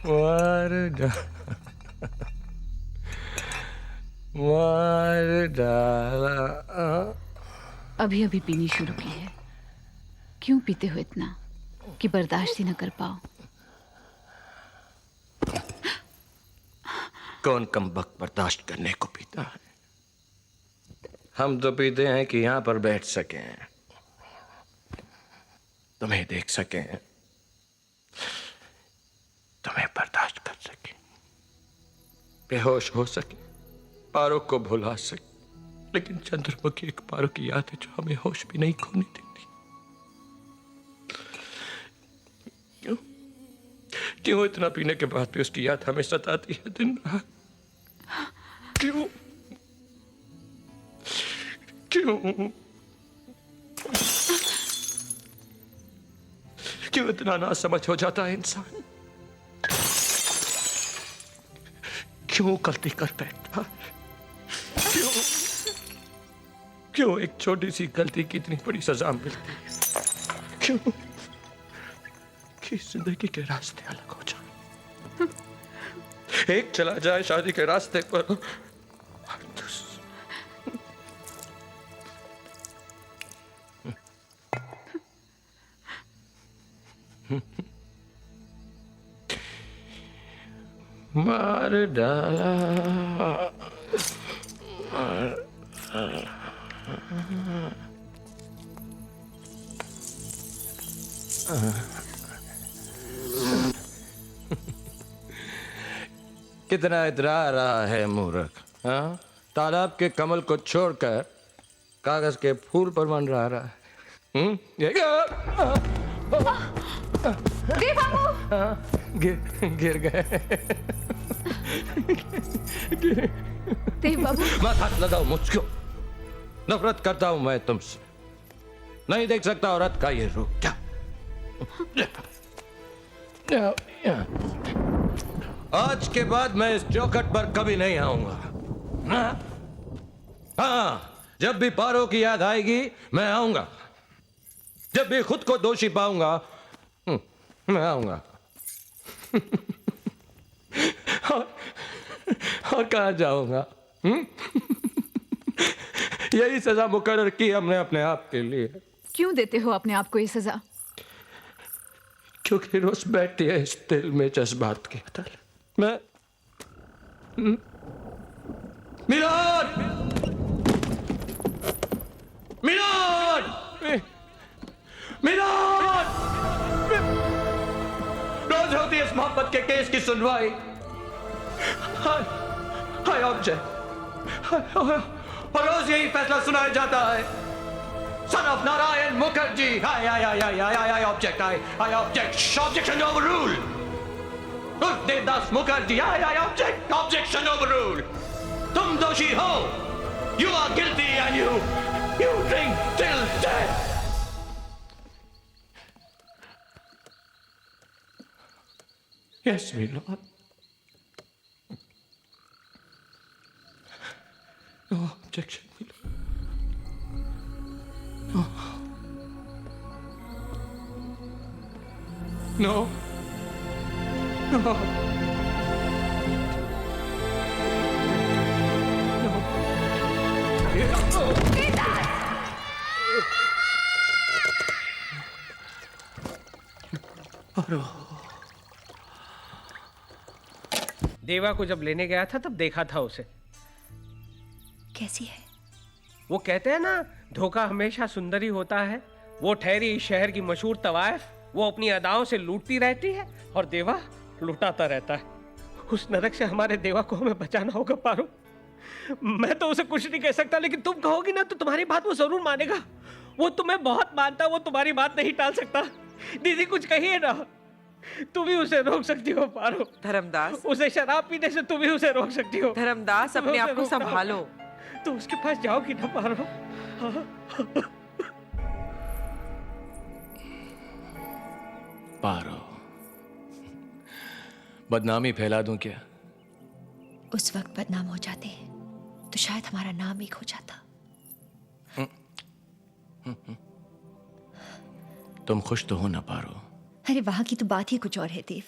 मार डाला। अभी अभी पीनी शुरू की है। क्यों पीते हो इतना कि बर्दाश्त ही न कर पाओ? कौन कमबख्त बर्दाश्त करने को पीता है? हम तो पीते हैं कि यहां पर बैठ सकें, तुम्हें देख सकें, तुम्हें बर्दाश्त कर सकें, बेहोश हो सके, पारो को भुला सके। लेकिन चंद्रमुखी एक पारो की याद है जो हमें होश भी नहीं खोने देती। क्यों क्यों इतना पीने के बाद भी उसकी याद हमें सताती है दिन रात? क्यों क्यों क्यों इतना नासमझ हो जाता है इंसान? क्यों गलती कर बैठता? क्यों क्यों एक छोटी सी गलती की इतनी बड़ी सजा मिलती है? क्यों कि जिंदगी के रास्ते अलग हो जाए, एक चला जाए शादी के रास्ते पर और मार डाला। कितना इतरा रहा है मूर्ख, हाँ? तालाब के कमल को छोड़कर कागज के फूल पर मन रहा है। गिर गए। देव बाबू, मत हाथ लगाओ मुझको। नफरत करता हूं मैं तुमसे। नहीं देख सकता औरत का ये रूप क्या? आज के बाद मैं इस चौखट पर कभी नहीं आऊंगा। हाँ, जब भी पारो की याद आएगी मैं आऊंगा। जब भी खुद को दोषी पाऊंगा मैं आऊंगा। और कहां जाऊंगा? यही सजा मुकर्रर की हमने अपने आप के लिए। क्यों देते हो अपने आप को ये सजा? क्योंकि रोज बैठती है इस दिल में जज्बात की अदल। मैं मिलाद मिलाद मिलाद रोज होती है इस मोहब्बत के केस की सुनवाई। हाय ऑब्जेक्ट, और रोज यही फैसला सुनाया जाता है। Son of Narayan Mukherjee, I object, I object, objection overruled. Devdas Mukherjee, I object, objection overruled. तुम दोषी हो, you are guilty and you drink till death. Yes, my lord. No objection, my lord. No. No. No. देवा को जब लेने गया था तब देखा था उसे। कैसी है? वो कहते हैं ना, धोखा हमेशा सुंदर ही होता है। वो ठहरी इस शहर की मशहूर तवायफ, वो अपनी अदाओं से लूटती रहती है और देवा लुटाता रहता है। उस नरक से हमारे देवा को हमें बचाना होगा पारो। मैं तो उसे कुछ नहीं कह सकता, लेकिन तुम कहोगी ना तो तुम्हारी बात वो जरूर मानेगा। वो तुम्हें बहुत मानता, वो तुम्हारी बात नहीं टाल सकता। दीदी कुछ कहिए ना, तुम भी उसे रोक सकती हो पारो। धर्मदास, उसे शराब पीने से तुम भी उसे रोक सकती हो। धर्मदास, अपने आप को संभालो। तो उसके पास जाओगी ना पारो? पारो, बदनामी फैला दूं क्या? उस वक्त बदनाम हो जाते तो शायद हमारा नाम एक हो जाता। तुम खुश तो हो ना पारो? अरे वहां की तो बात ही कुछ और है देव।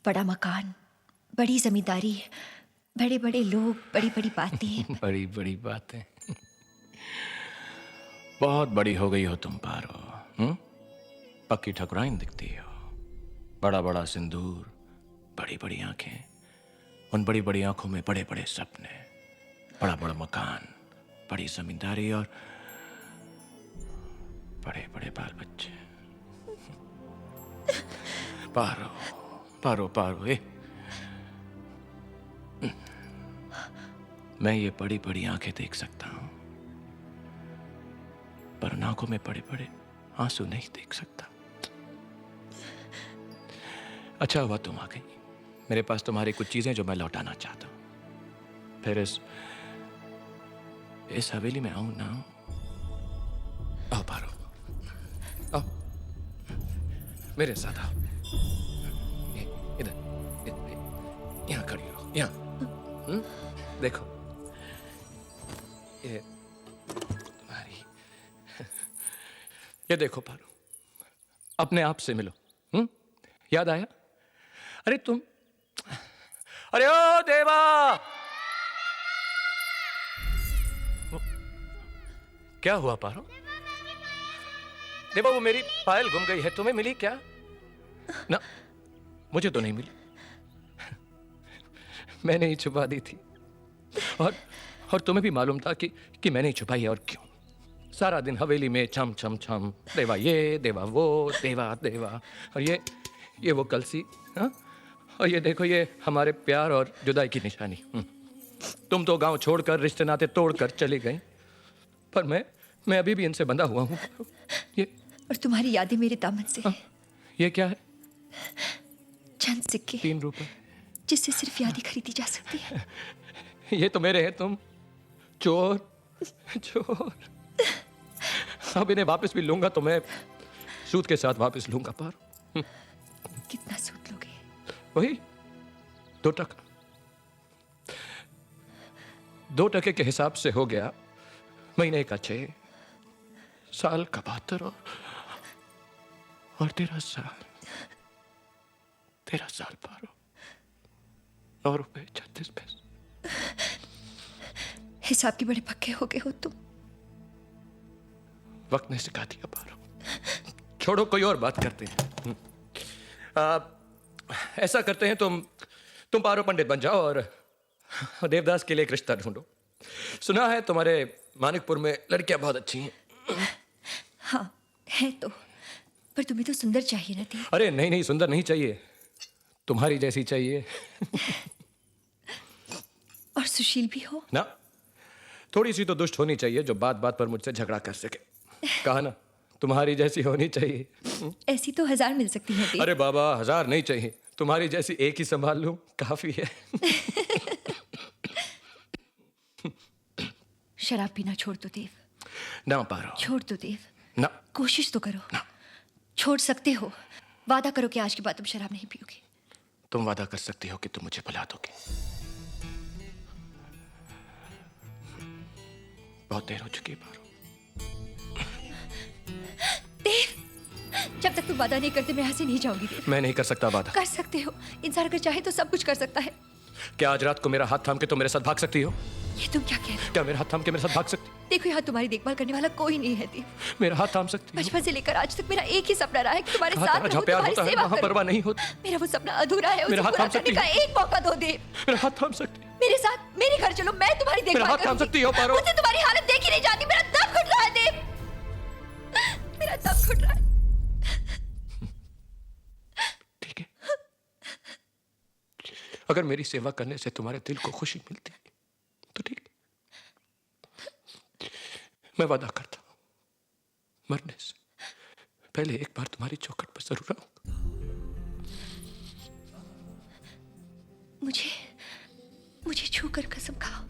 बड़ा मकान, बड़ी जमींदारी, बड़े बड़े लोग, बड़ी बड़ी बातें। बड़ी बड़ी बातें। बहुत बड़ी हो गई हो तुम पारो। पक्की ठकुराइन दिखती हो, बड़ा बड़ा सिंदूर, बड़ी बड़ी आंखें, उन बड़ी बड़ी आंखों में बड़े बड़े सपने, बड़ा बड़ा मकान, बड़ी जमींदारी और बड़े बड़े बाल बच्चे। पारो पारो पारो, मैं ये बड़ी बड़ी आंखें देख सकता हूं, पर उन आंखों में बड़े बड़े आंसू नहीं देख सकता। अच्छा हुआ तुम आ गई। मेरे पास तुम्हारी कुछ चीजें जो मैं लौटाना चाहता हूं। फिर इस हवेली में आऊं ना। आओ पारो, आओ मेरे साथ आओ। इधर यहां खड़ी हो, यहां। देखो ये तुम्हारी, ये देखो पारो, अपने आप से मिलो। याद आया? अरे तुम, अरे ओ देवा, क्या हुआ पारो? देवा वो मेरी पायल गुम गई है, तुम्हें मिली क्या? ना, मुझे तो नहीं मिली। मैंने ही छुपा दी थी, और तुम्हें भी मालूम था कि मैंने ही छुपाई है। और क्यों? सारा दिन हवेली में छम छम छम, देवा ये, देवा वो, देवा देवा। और ये वो कलसी, हाँ? और ये देखो, ये हमारे प्यार और जुदाई की निशानी। तुम तो गांव छोड़कर, रिश्ते नाते तोड़कर चली गई, पर मैं अभी भी इनसे बंधा हुआ हूं। ये और तुम्हारी यादें मेरे दामन से। ये क्या है? चंद सिक्के, 3 रुपए, जिससे सिर्फ यादें खरीदी जा सकती है। ये तो मेरे हैं। तुम चोर, चोर। अब इन्हें वापस भी लूंगा तो मैं सूद के साथ वापस लूंगा। पर कितना सूद लोगे? वही 2 टका। 2 टके के हिसाब से हो गया महीने का 6, साल का 72 और 13 साल। 13 साल पारो, 9 रुपए 36 पैसे। हिसाब के बड़े पक्के हो गए हो तुम। वक्त ने सिखा दिया पारो। छोड़ो, कोई और बात करते हैं। ऐसा करते हैं, तुम पारो पंडित बन जाओ और देवदास के लिए एक रिश्ता ढूंढो। सुना है तुम्हारे मानिकपुर में लड़कियां बहुत अच्छी हैं। हाँ है तो, पर तुम्हें तो सुंदर चाहिए ना देव। अरे नहीं नहीं, सुंदर नहीं चाहिए, तुम्हारी जैसी चाहिए। और सुशील भी हो ना, थोड़ी सी तो दुष्ट होनी चाहिए, जो बात बात पर मुझसे झगड़ा कर सके। कहा ना, तुम्हारी जैसी होनी चाहिए। ऐसी तो 1000 मिल सकती है देव। अरे बाबा, 1000 नहीं चाहिए, तुम्हारी जैसी एक ही संभाल लूं काफी है। शराब पीना छोड़ दो देव। ना पारो, छोड़ दो देव, ना। कोशिश तो करो। ना। छोड़ सकते हो। वादा करो कि आज के बाद तुम शराब नहीं पियोगे। तुम वादा कर सकती हो कि तुम मुझे भुला दोगे? बहुत देर हो चुकी है पारो। देव, जब तक तुम वादा नहीं करते मैं यहाँ से नहीं जाऊंगी देव। मैं नहीं कर सकता वादा। कर सकते हो, इंसान अगर चाहे तो सब कुछ कर सकता है। क्या आज रात को मेरा हाथ थाम के तुम मेरे साथ भाग सकती हो? ये तुम क्या कह रहे हो? क्या मेरा हाथ थाम के मेरे साथ भाग सकती? देखो यहाँ तुम्हारी देखभाल करने वाला कोई नहीं है देव। मेरा हाथ थाम सकती हो? बचपन से लेकर आज तक मेरा एक ही सपना रहा है कि तुम्हारे कहा साथ था ना, रहूं, जहाँ प्यार तुम्हारी होता है सेवा वहाँ करूं। परवाह नहीं होती। मेरा वो सपना अधूरा है, उसे मेरा हाथ पूरा थाम करने सकती का हो? एक मौका दो देव। मेरा हाथ थाम सकती? मेरे साथ मेरे घर चलो, मैं तुम्हारी मेरा देखभाल हाथ थाम करूंगी। सकती हो पारो? मुझसे तुम्हारी हालत देखी नहीं जाती, मेरा दम घुट रहा है देव। मेरा दम घुट रहा है। ठीक है, अगर मेरी सेवा करने से तुम्हारे दिल को खुशी मिलती है तो ठीक है। मैं वादा करता हूं, मरने से पहले एक बार तुम्हारी चौखट पर जरूर आऊंगा। मुझे छू कर कसम खाओ।